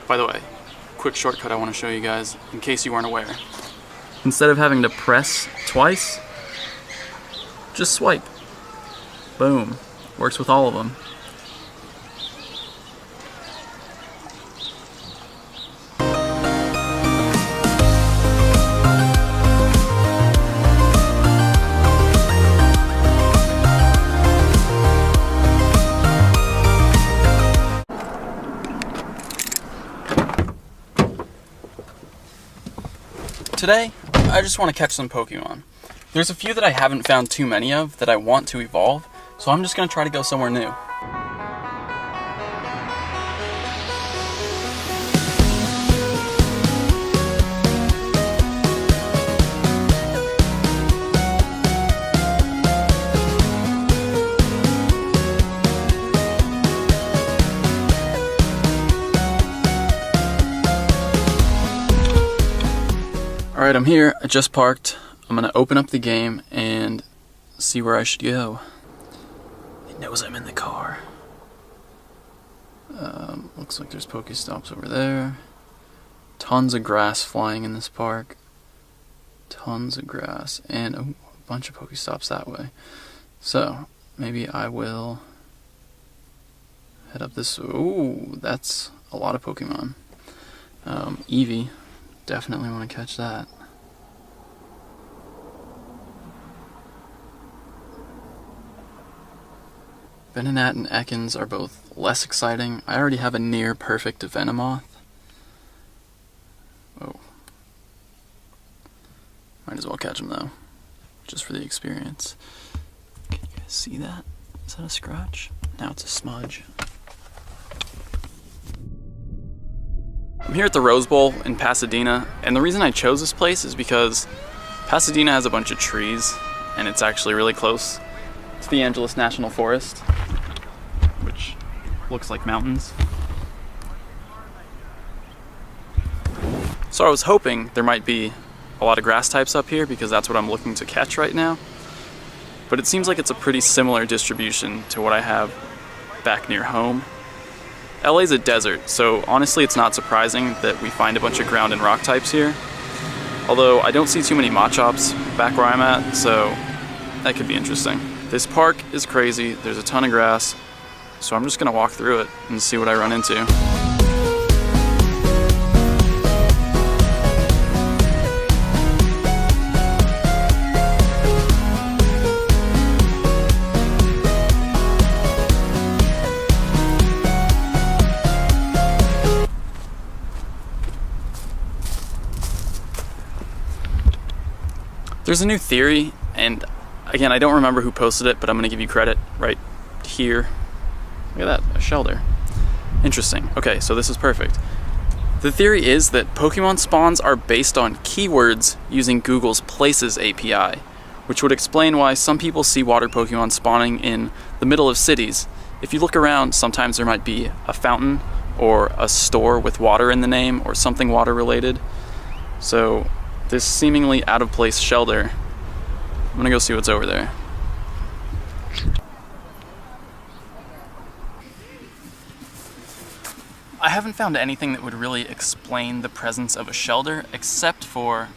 By the way, quick shortcut I want to show you guys, in case you weren't aware. Instead of having to press twice, just swipe. Boom. Works with all of them. Today, I just want to catch some Pokemon. There's a few that I haven't found too many of that I want to evolve, so I'm just going to try to go somewhere new. Alright, I'm here. I just parked. I'm gonna open up the game and see where I should go. It knows I'm in the car. Looks like there's Pokestops over there. Tons of grass flying in this park. Tons of grass. And a bunch of Pokestops that way. So, maybe I will head up this... Ooh, that's a lot of Pokemon. Eevee. Definitely want to catch that. Venonat and Ekans are both less exciting. I already have a near perfect Venomoth. Oh. Might as well catch him though, just for the experience. Can you guys see that? Is that a scratch? Now it's a smudge. I'm here at the Rose Bowl in Pasadena, and the reason I chose this place is because Pasadena has a bunch of trees, and it's actually really close to the Angeles National Forest, which looks like mountains. So I was hoping there might be a lot of grass types up here, because that's what I'm looking to catch right now. But it seems like it's a pretty similar distribution to what I have back near home. LA's a desert, so honestly it's not surprising that we find a bunch of ground and rock types here. Although I don't see too many Machops back where I'm at, so that could be interesting. This park is crazy, there's a ton of grass, so I'm just gonna walk through it and see what I run into. There's a new theory, and again, I don't remember who posted it, but I'm going to give you credit right here. Look at that, a Shelder. Interesting. Okay, so this is perfect. The theory is that Pokemon spawns are based on keywords using Google's Places API, which would explain why some people see water Pokemon spawning in the middle of cities. If you look around, sometimes there might be a fountain or a store with water in the name or something water related. So this seemingly out-of-place Shelder, I'm gonna go see what's over there. I haven't found anything that would really explain the presence of a Shelder except for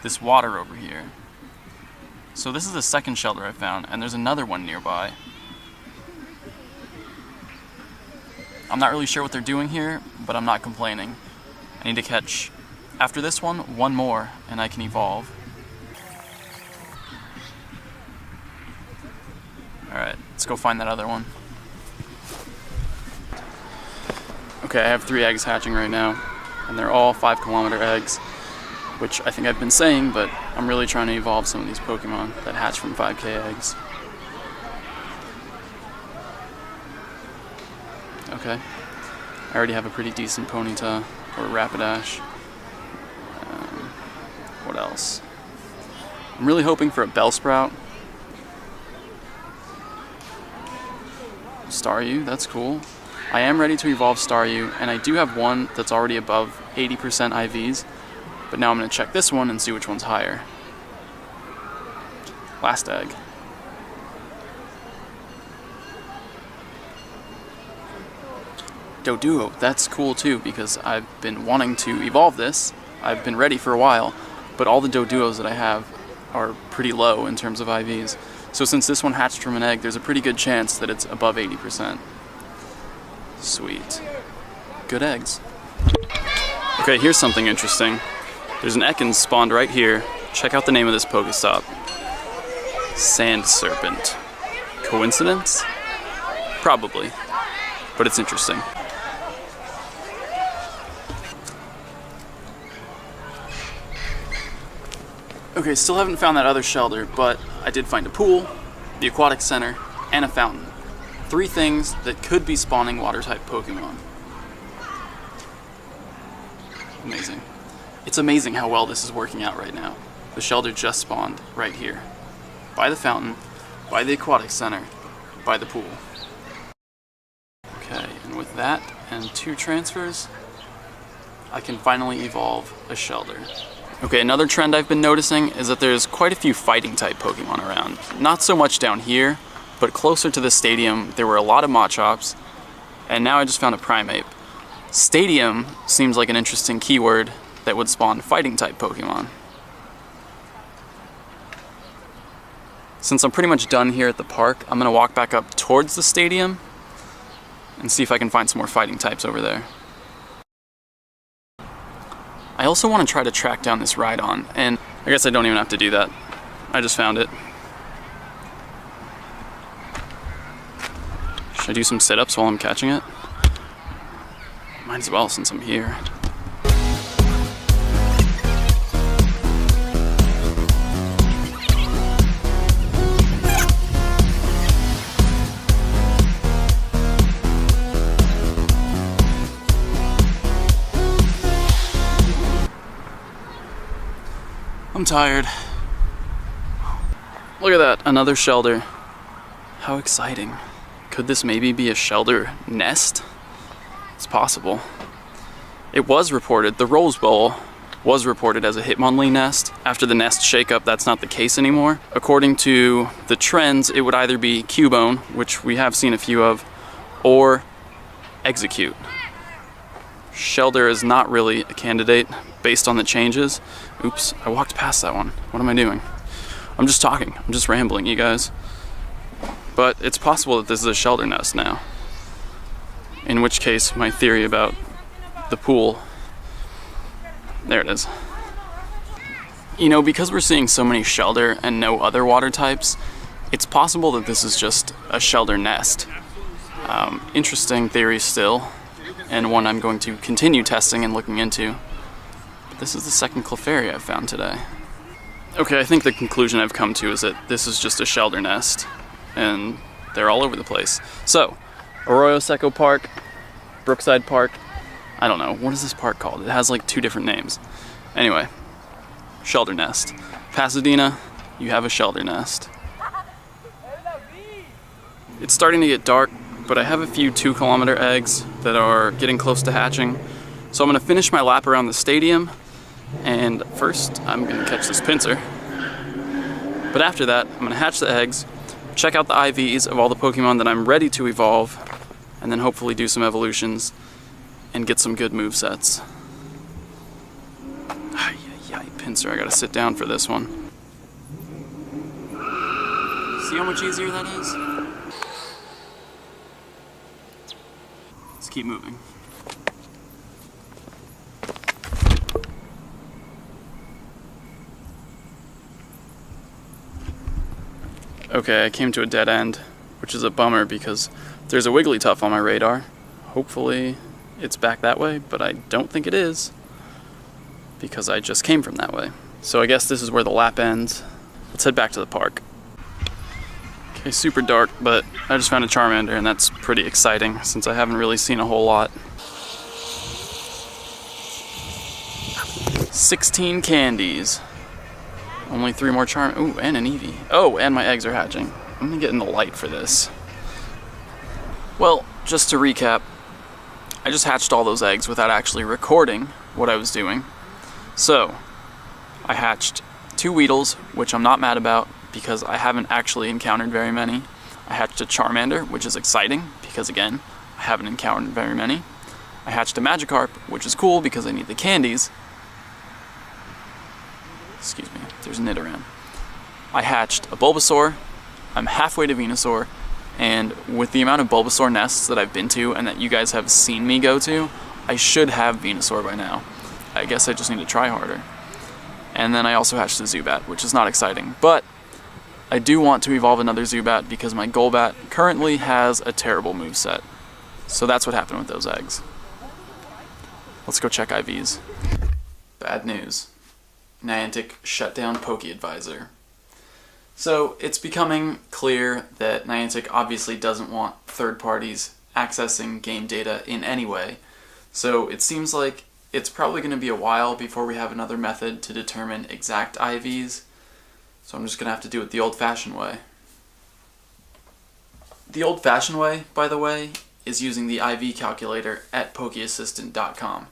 this water over here. So this is the second Shelder I found, and there's another one nearby. I'm not really sure what they're doing here, but I'm not complaining. I need to catch, after this one more, and I can evolve. Alright, let's go find that other one. Okay, I have 3 eggs hatching right now, and they're all 5-kilometer eggs, which I think I've been saying, but I'm really trying to evolve some of these Pokemon that hatch from 5K eggs. Okay, I already have a pretty decent Ponyta or Rapidash. What else? I'm really hoping for a Bellsprout. Staryu, that's cool. I am ready to evolve Staryu, and I do have one that's already above 80% IVs, but now I'm going to check this one and see which one's higher. Last egg. Doduo. That's cool too, because I've been wanting to evolve this. I've been ready for a while, but all the Doduos that I have are pretty low in terms of IVs. So since this one hatched from an egg, there's a pretty good chance that it's above 80%. Sweet. Good eggs. Okay, here's something interesting. There's an Ekans spawned right here. Check out the name of this Pokestop. Sand Serpent. Coincidence? Probably. But it's interesting. Okay, still haven't found that other shelter, but I did find a pool, the aquatic center, and a fountain. 3 things that could be spawning water-type Pokemon. Amazing. It's amazing how well this is working out right now. The shelter just spawned right here. By the fountain, by the aquatic center, by the pool. Okay, and with that and 2 transfers, I can finally evolve a shelter. Okay, another trend I've been noticing is that there's quite a few fighting type Pokemon around. Not so much down here, but closer to the stadium there were a lot of Machops, and now I just found a Primeape. Stadium seems like an interesting keyword that would spawn fighting type Pokemon. Since I'm pretty much done here at the park, I'm gonna walk back up towards the stadium and see if I can find some more fighting types over there. I also want to try to track down this Rhydon, and I guess I don't even have to do that. I just found it. Should I do some sit-ups while I'm catching it? Might as well since I'm here. I'm tired. Look at that, another shelter. How exciting. Could this maybe be a shelter nest? It's possible. It was reported, the Rose Bowl was reported as a Hitmonlee nest. After the nest shakeup, that's not the case anymore. According to the trends, it would either be Cubone, which we have seen a few of, or Execute. Shelter is not really a candidate based on the changes. Oops, I walked past that one. What am I doing? I'm just talking. I'm just rambling, you guys. But it's possible that this is a shelter nest now. In which case, my theory about the pool... There it is. You know, because we're seeing so many shelter and no other water types, it's possible that this is just a shelter nest. Interesting theory still, and one I'm going to continue testing and looking into. But this is the second Clefairy I've found today. Okay, I think the conclusion I've come to is that this is just a shelter nest, and they're all over the place. So, Arroyo Seco Park, Brookside Park, I don't know, what is this park called? It has like 2 different names. Anyway, shelter nest. Pasadena, you have a shelter nest. It's starting to get dark, but I have a few 2-kilometer eggs that are getting close to hatching. So I'm gonna finish my lap around the stadium, and first I'm gonna catch this pincer. But after that, I'm gonna hatch the eggs, check out the IVs of all the Pokemon that I'm ready to evolve, and then hopefully do some evolutions and get some good movesets. Pincer, I gotta sit down for this one. See how much easier that is? Let's keep moving. Okay, I came to a dead end, which is a bummer because there's a Wigglytuff on my radar. Hopefully it's back that way, but I don't think it is because I just came from that way. So I guess this is where the lap ends. Let's head back to the park. Okay, super dark, but I just found a Charmander, and that's pretty exciting since I haven't really seen a whole lot. 16 candies. Only 3 more Ooh, and an Eevee. Oh, and my eggs are hatching. I'm gonna get in the light for this. Well, just to recap, I just hatched all those eggs without actually recording what I was doing. So, I hatched 2 Weedles, which I'm not mad about because I haven't actually encountered very many. I hatched a Charmander, which is exciting because, again, I haven't encountered very many. I hatched a Magikarp, which is cool because I need the candies. Excuse me, there's a Nidoran. I hatched a Bulbasaur, I'm halfway to Venusaur, and with the amount of Bulbasaur nests that I've been to and that you guys have seen me go to, I should have Venusaur by now. I guess I just need to try harder. And then I also hatched a Zubat, which is not exciting, but I do want to evolve another Zubat because my Golbat currently has a terrible moveset. So that's what happened with those eggs. Let's go check IVs. Bad news. Niantic shut down PokeAdvisor. So it's becoming clear that Niantic obviously doesn't want third parties accessing game data in any way. So it seems like it's probably going to be a while before we have another method to determine exact IVs. So I'm just going to have to do it the old-fashioned way. The old-fashioned way, by the way, is using the IV calculator at PokeAssistant.com.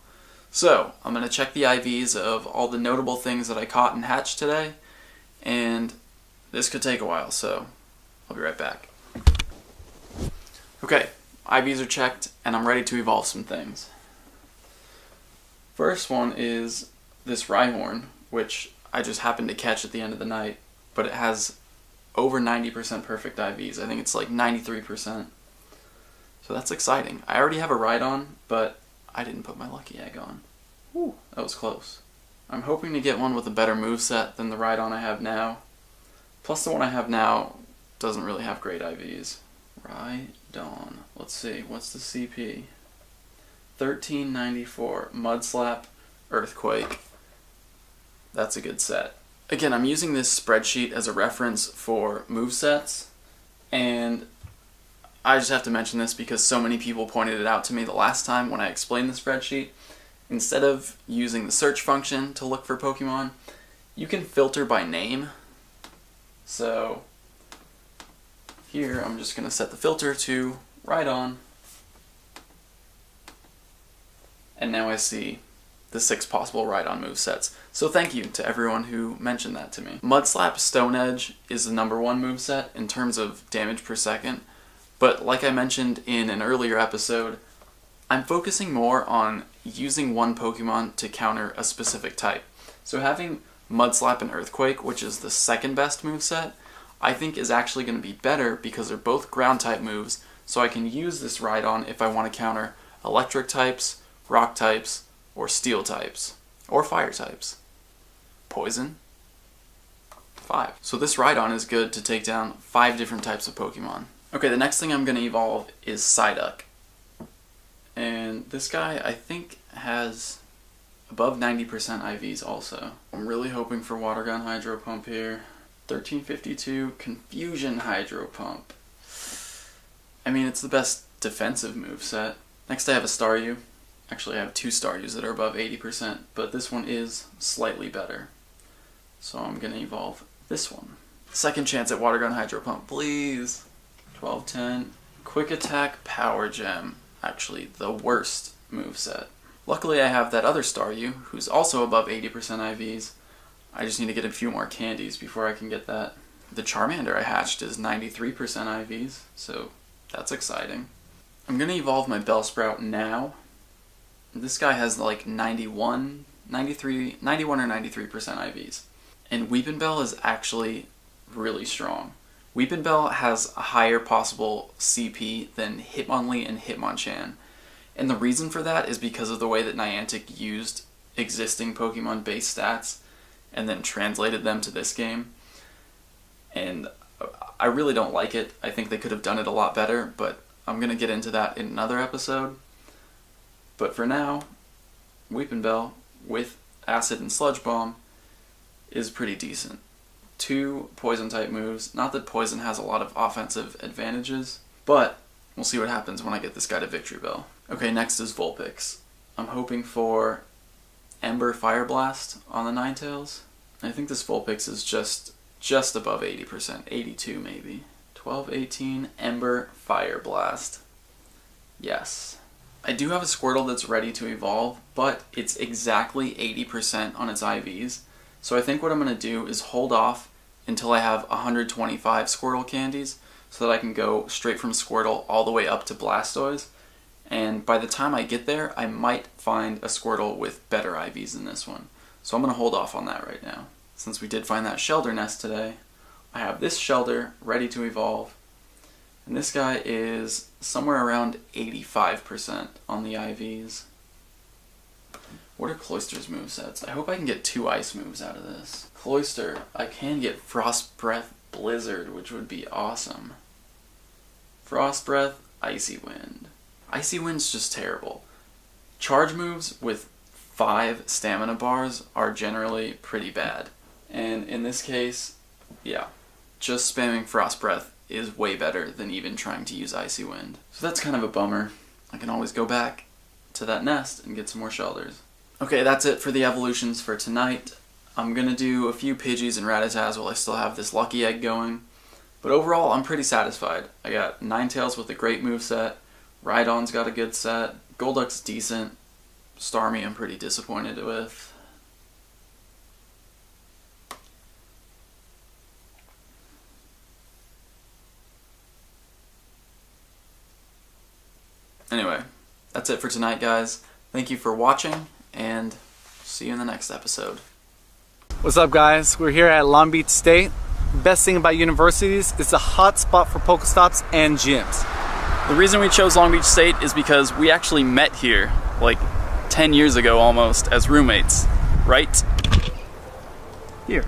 So I'm going to check the IVs of all the notable things that I caught and hatched today, and this could take a while, so I'll be right back. Okay, IVs are checked, and I'm ready to evolve some things. First one is this Rhyhorn, which I just happened to catch at the end of the night, but it has over 90% perfect IVs. I think it's like 93%. So that's exciting. I already have a Rhydon, but I didn't put my lucky egg on. Ooh, that was close. I'm hoping to get one with a better moveset than the Rhydon I have now. Plus the one I have now doesn't really have great IVs. Rhydon. Let's see, what's the CP? 1394. Mudslap, Earthquake. That's a good set. Again, I'm using this spreadsheet as a reference for movesets, and I just have to mention this because so many people pointed it out to me the last time when I explained the spreadsheet. Instead of using the search function to look for Pokemon, you can filter by name. So here I'm just going to set the filter to Rhydon, and now I see the 6 possible Rhydon movesets. So thank you to everyone who mentioned that to me. Mudslap Stone Edge is the number 1 moveset in terms of damage per second, but like I mentioned in an earlier episode, I'm focusing more on using one Pokemon to counter a specific type. So having Mudslap and Earthquake, which is the second best moveset, I think is actually going to be better because they're both ground type moves, so I can use this Rhydon if I want to counter electric types, rock types, or steel types, or fire types. Poison. 5. So this Rhydon is good to take down 5 different types of Pokemon. Okay, the next thing I'm going to evolve is Psyduck. And this guy, I think, has above 90% IVs also. I'm really hoping for Water Gun Hydro Pump here. 1352 Confusion Hydro Pump. I mean, it's the best defensive moveset. Next I have a Staryu. Actually, I have 2 Staryus that are above 80%, but this one is slightly better. So I'm going to evolve this one. Second chance at Water Gun Hydro Pump, please. 1210. Quick Attack Power Gem. Actually, the worst moveset. Luckily, I have that other Staryu, who's also above 80% IVs. I just need to get a few more candies before I can get that. The Charmander I hatched is 93% IVs, so that's exciting. I'm going to evolve my Bellsprout now. This guy has like 91 or 93% IVs. And Weepinbell is actually really strong. Weepinbell has a higher possible CP than Hitmonlee and Hitmonchan. And the reason for that is because of the way that Niantic used existing Pokemon-based stats and then translated them to this game. And I really don't like it. I think they could have done it a lot better, but I'm going to get into that in another episode. But for now, Weepinbell with Acid and Sludge Bomb is pretty decent. 2 Poison-type moves. Not that Poison has a lot of offensive advantages, but we'll see what happens when I get this guy to Victory Bell. Okay, next is Vulpix. I'm hoping for Ember Fire Blast on the Ninetales. I think this Vulpix is just above 80%, 82 maybe. 1218 Ember Fire Blast. Yes. I do have a Squirtle that's ready to evolve, but it's exactly 80% on its IVs. So I think what I'm going to do is hold off until I have 125 Squirtle candies so that I can go straight from Squirtle all the way up to Blastoise and by the time I get there, I might find a Squirtle with better IVs than this one. So I'm going to hold off on that right now. Since we did find that Shelder nest today, I have this Shelder ready to evolve, and this guy is somewhere around 85% on the IVs. What are Cloyster's movesets? I hope I can get 2 ice moves out of this. Cloyster, I can get Frost Breath Blizzard, which would be awesome. Frost Breath, Icy Wind. Icy Wind's just terrible. Charge moves with 5 stamina bars are generally pretty bad. And in this case, yeah, just spamming Frost Breath is way better than even trying to use Icy Wind. So that's kind of a bummer. I can always go back to that nest and get some more Shelders. Okay, that's it for the evolutions for tonight. I'm gonna do a few Pidgeys and Rattatas while I still have this Lucky Egg going. But overall, I'm pretty satisfied. I got Ninetales with a great moveset, Rhydon's got a good set, Golduck's decent, Starmie I'm pretty disappointed with. Anyway, that's it for tonight, guys. Thank you for watching, and see you in the next episode. What's up, guys? We're here at Long Beach State. Best thing about universities, it's a hot spot for Pokestops and gyms. The reason we chose Long Beach State is because we actually met here like 10 years ago almost as roommates, right? Here.